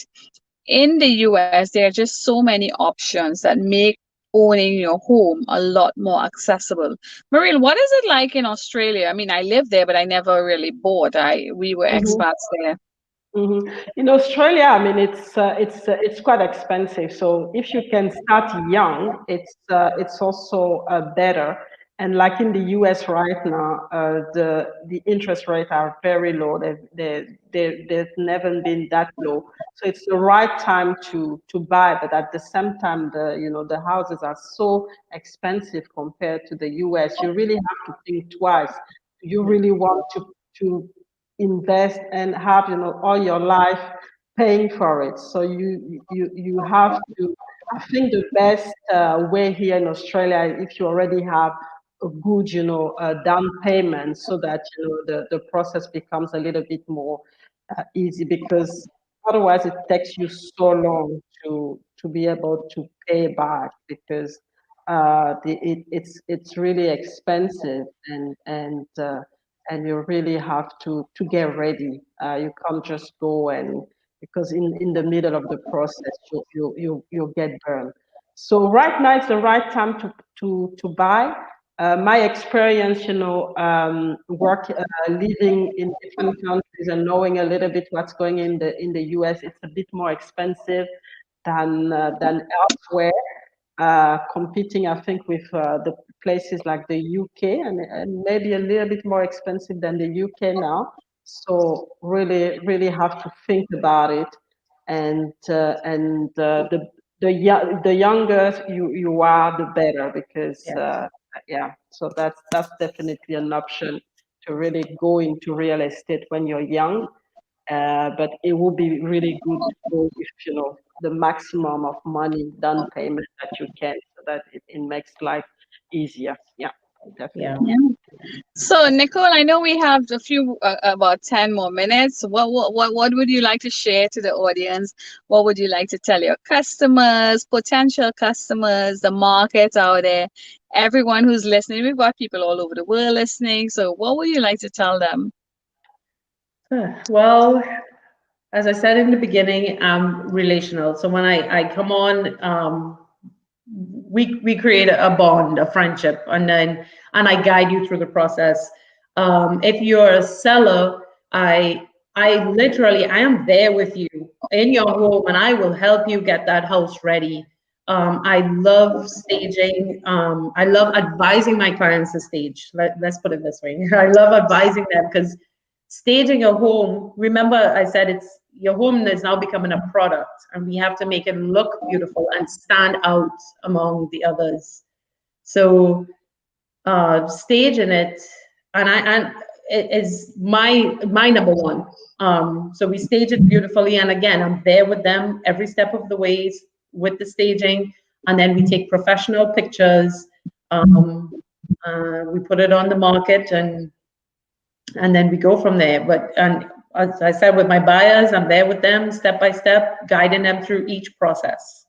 In the US, there are just so many options that make owning your home a lot more accessible. Mariel, what is it like in Australia? I mean, I lived there, but I never really bought. We were Mhm. expats there. In Australia, I mean, it's quite expensive. So if you can start young, it's also better. And like in the US right now, the interest rates are very low. They've never been that low. So it's the right time to buy. But at the same time, the houses are so expensive compared to the US. You really have to think twice. Do you really want to invest and have all your life paying for it? So you have to, I think the best way here in Australia, if you already have a good down payment, so that the process becomes a little bit more easy, because otherwise it takes you so long to be able to pay back, because it's really expensive, and you really have to get ready. You can't just go, and because in the middle of the process you'll get burned. So right now it's the right time to buy. My experience, living in different countries and knowing a little bit what's going in the US, it's a bit more expensive than elsewhere, competing, I think, with the places like the UK, and maybe a little bit more expensive than the UK now. So really have to think about it, and the younger you are, the better, because yes, yeah. So that's definitely an option to really go into real estate when you're young, but it would be really good to go with, the maximum of money down payment that you can, so that it makes life easier. Yeah. Yeah. Definitely. Yeah. So, Nicole, I know we have a few about 10 more minutes. What would you like to share to the audience? What would you like to tell your customers, potential customers, the market out there, everyone who's listening? We've got people all over the world listening. So, what would you like to tell them? Well, as I said in the beginning, I'm relational. So when I come on, we create a bond, a friendship, and I guide you through the process. If you're a seller, I literally I am there with you in your home, and I will help you get that house ready. I love staging. I love advising my clients to stage. Let's put it this way. I love advising them because staging a home, remember I said it's your home is now becoming a product, and we have to make it look beautiful and stand out among the others. So staging it, and it is my number one. So we stage it beautifully, and again, I'm there with them every step of the ways with the staging, and then we take professional pictures. Um, we put it on the market, and then we go from there. But and as I said, with my buyers, I'm there with them step by step, guiding them through each process.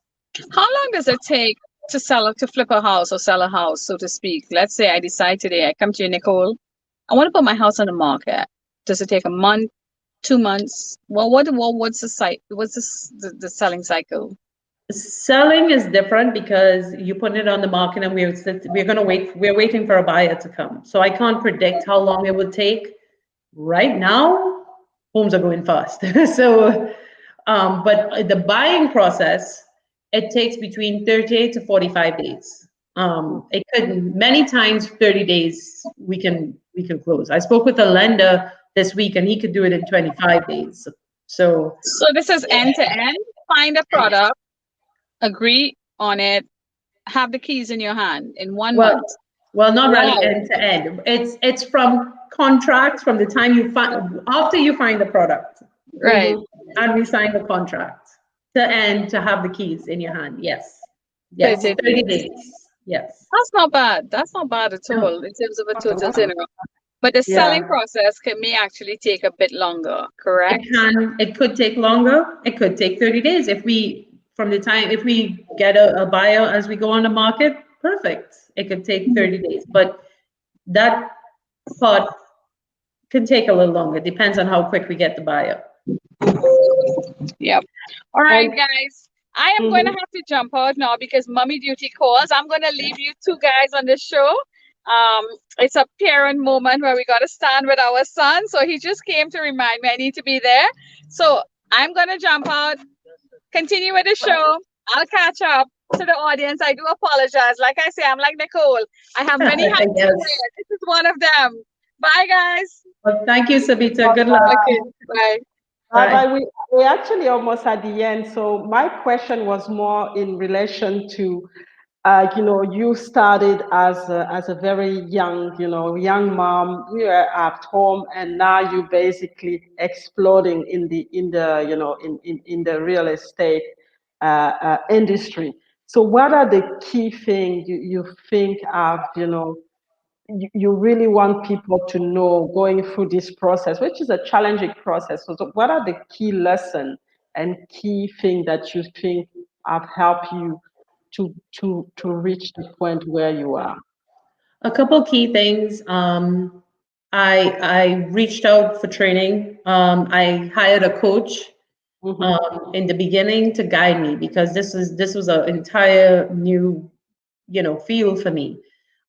How long does it take to flip a house or sell a house, so to speak? Let's say I decide today, I come to you, Nicole, I want to put my house on the market. Does it take a month, 2 months? Well, what's the site? What's the selling cycle? Selling is different because you put it on the market, and we're going to wait. We're waiting for a buyer to come. So I can't predict how long it would take. Right now, homes are going fast. So, but the buying process, it takes between 38 to 45 days. It could many times 30 days we can close. I spoke with a lender this week, and he could do it in 25 days. So So this is end to end. Find a product, agree on it, have the keys in your hand in 1 month. well, not really Wow. end to end. It's from contracts from the time you find after you find the product, Right. and we sign the contract to end to have the keys in your hand. Yes, yes, 30 30 days. days. Yes. That's not bad. That's not bad at No. all in terms of a total turnaround. But the Yeah. selling process may actually take a bit longer, correct? It could take longer. It could take 30 days if we get a buyer as we go on the market, perfect. It could take 30 days, but that part can take a little longer. Depends on how quick we get the buyer. Yep. All right, And guys. I am going to mhm. have to jump out now because mommy duty calls. I'm going to leave you two guys on the show. It's a parent moment where we got to stand with our son. So he just came to remind me I need to be there. So I'm going to jump out, continue with the show. I'll catch up to the audience. I do apologize. Like I say, I'm like Nicole. I have many hats to Yes. wear. This is one of them. Bye, guys. Well, thank you, Sabeeta. Good luck. Okay. Bye. Bye. Bye. We actually almost at the end. So my question was more in relation to, you started as a very young, young mom. You were at home, and now you basically exploding in the real estate industry. So what are the key things you think of, you really want people to know going through this process, which is a challenging process. So what are the key lessons and key things that you think have helped you to reach the point where you are? A couple key things. I reached out for training. I hired a coach Mm-hmm. in the beginning to guide me because this was an entire new field for me.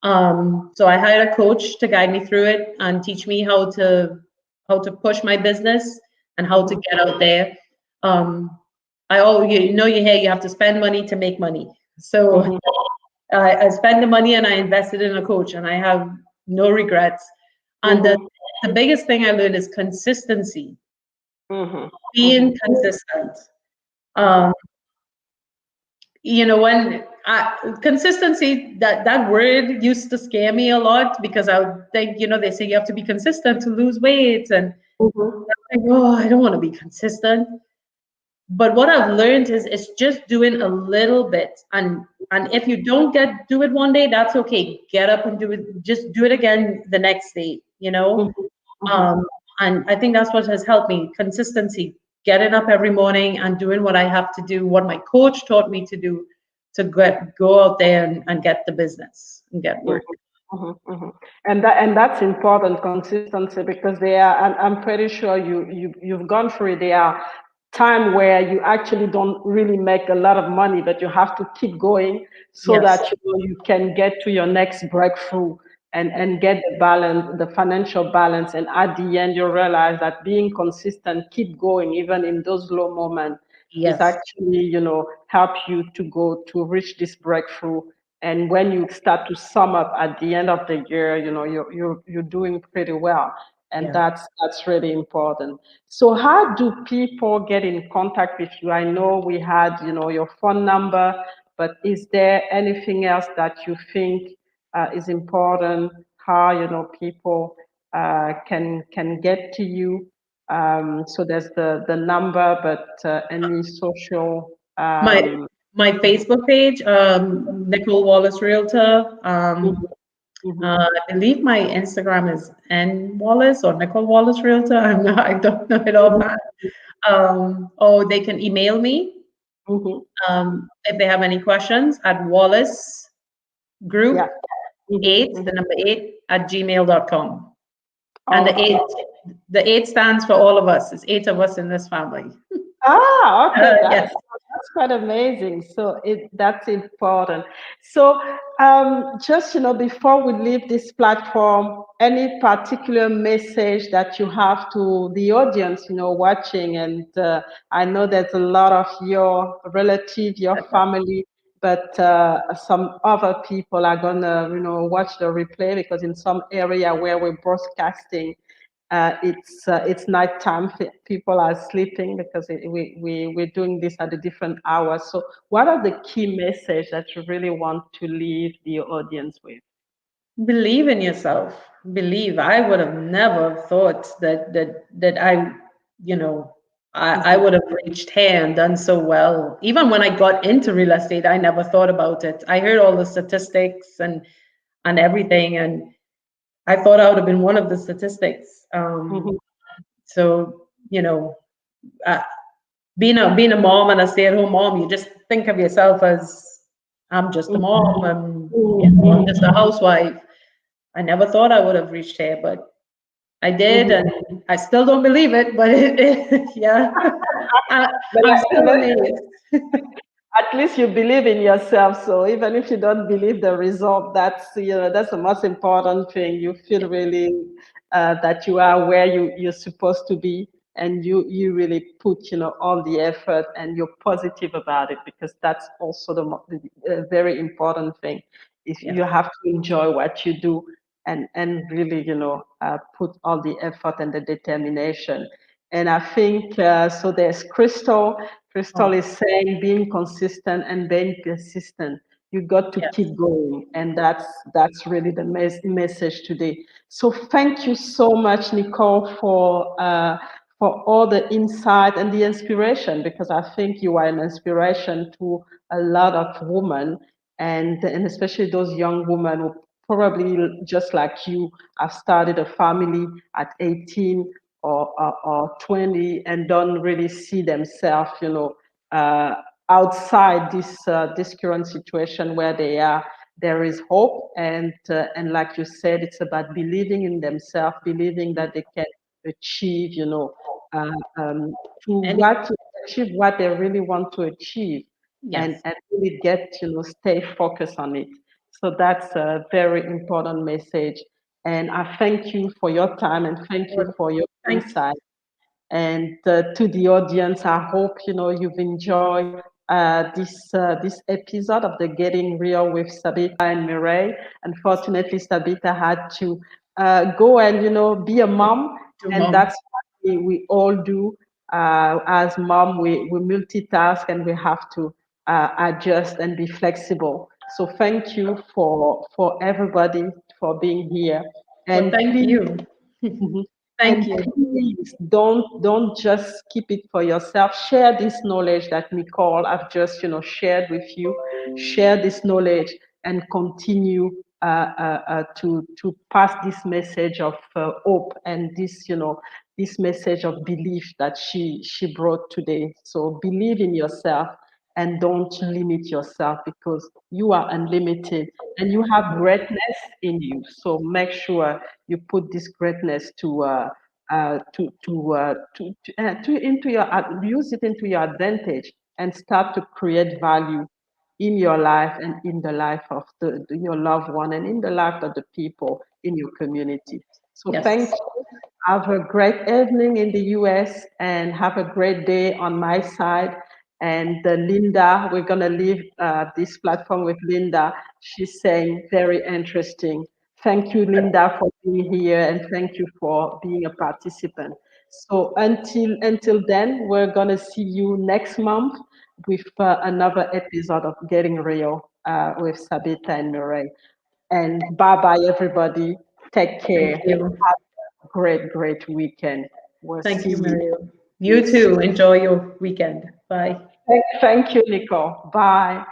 So I hired a coach to guide me through it and teach me how to push my business and how to Mm-hmm. get out there. You hear you have to spend money to make money. So Mm-hmm. I spent the money and I invested in a coach, and I have no regrets. And the, Mm-hmm. the biggest thing I learned is consistency, Mm-hmm. being consistent. Um, when consistency, that word used to scare me a lot because I would think, they say you have to be consistent to lose weight, and Mm-hmm. I'm like, oh, I don't want to be consistent. But what I've learned is it's just doing a little bit, and And if you don't get do it one day, that's okay. Get up and do it. Just do it again the next day. Mhm, mhm. Um, and I think that's what has helped me: consistency. Getting up every morning and doing what I have to do, what my coach taught me to do, to go out there and get the business and get Mhm, work. mhm, mhm. And that's important consistency because they are, and I'm pretty sure you've gone through it. There are time where you actually don't really make a lot of money, but you have to keep going so Yes. that you can get to your next breakthrough and get the balance, the financial balance. And at the end, you realize that being consistent, keep going, even in those low moments, is Yes. actually, help you to go to reach this breakthrough. And when you start to sum up at the end of the year, you're doing pretty well. And Yeah. that's really important. So how do people get in contact with you? I know we had, your phone number, but is there anything else that you think is important? How, people can get to you? So there's the number, but any social. My my Facebook page, Nicole Wallace Realtor. Mhm, mhm, I believe my Instagram is N Wallace or Nicole Wallace Realtor. I don't know it mhm, offhand. Or they can email me mhm. if they have any questions at Wallace Yeah. Group Mhm, 8, mhm. the number 8 at gmail.com. And Okay. the eight stands for all of us. It's 8 of us in this family. Okay, that's Yes. that's quite amazing. So that's important. So just before we leave this platform, any particular message that you have to the audience, watching, and I know there's a lot of your relative, your family, but some other people are gonna, watch the replay because in some area where we're broadcasting, it's nighttime. People are sleeping because we're doing this at a different hour. So, what are the key message that you really want to leave the audience with? Believe in yourself. Believe. I would have never thought that you know, I Mhm, would have reached here and done so well. Even when I got into real estate, I never thought about it. I heard all the statistics and everything, and I thought I would have been one of the statistics. mhm, So uh, being a mom and a stay-at-home mom, you just think of yourself as I'm just a mhm, mom. I'm mhm, just a housewife. I never thought I would have reached here, but I did, mhm. and I still don't believe it. But yeah, I, But I'm still amazed. at least you believe in yourself. So even if you don't believe the result, that's the most important thing. You feel really that you are where you're supposed to be, and you really put all the effort, and you're positive about it because that's also the very important thing. If Yes, you have to enjoy what you do, and really put all the effort and the determination. And I think so. There's Crystal. Crystal oh, is saying being consistent and being persistent. You got to yes, keep going, and that's really the message today. So thank you so much, Nicole, for all the insight and the inspiration, because I think you are an inspiration to a lot of women, and especially those young women who probably just like you have started a family at 18 or 20 and don't really see themselves, uh, outside this current situation where they are. There is hope, and like you said, it's about believing in themselves, believing that they can achieve, uh, um, to and what to achieve what they really want to achieve, and yes, and really get, stay focused on it. So that's a very important message. And I thank you for your time and thank you well, for your thank insight. And to the audience, I hope you've enjoyed this episode of the Getting Real with Sabeeta and Mireille. Unfortunately, Sabeeta had to go and be a mom, you, and mom. that's what we all do. As mom, we multitask and we have to adjust and be flexible. So thank you for everybody for being here, Well, and thank please. you. Mhm. Thank And you. please don't just keep it for yourself. Share this knowledge that Nicole I've just shared with you. Share this knowledge and continue to pass this message of hope and this message of belief that she brought today. So believe in yourself and don't limit yourself because you are unlimited and you have greatness in you. So make sure you put this greatness into your use it into your advantage and start to create value in your life and in the life of your loved one and in the life of the people in your community. So thank Yes. you. Have a great evening in the US and have a great day on my side. And Linda, we're going to leave this platform with Linda. She's saying very interesting. Thank you, Linda, for being here and thank you for being a participant. So until then, we're going to see you next month with another episode of Getting Real with Sabeeta and Mireille. And bye bye, everybody. Take Thank care. you. Have a great weekend. We'll Thank see you, you. Mario. You too. Enjoy your weekend. Bye. Thank you, Nicole. Bye.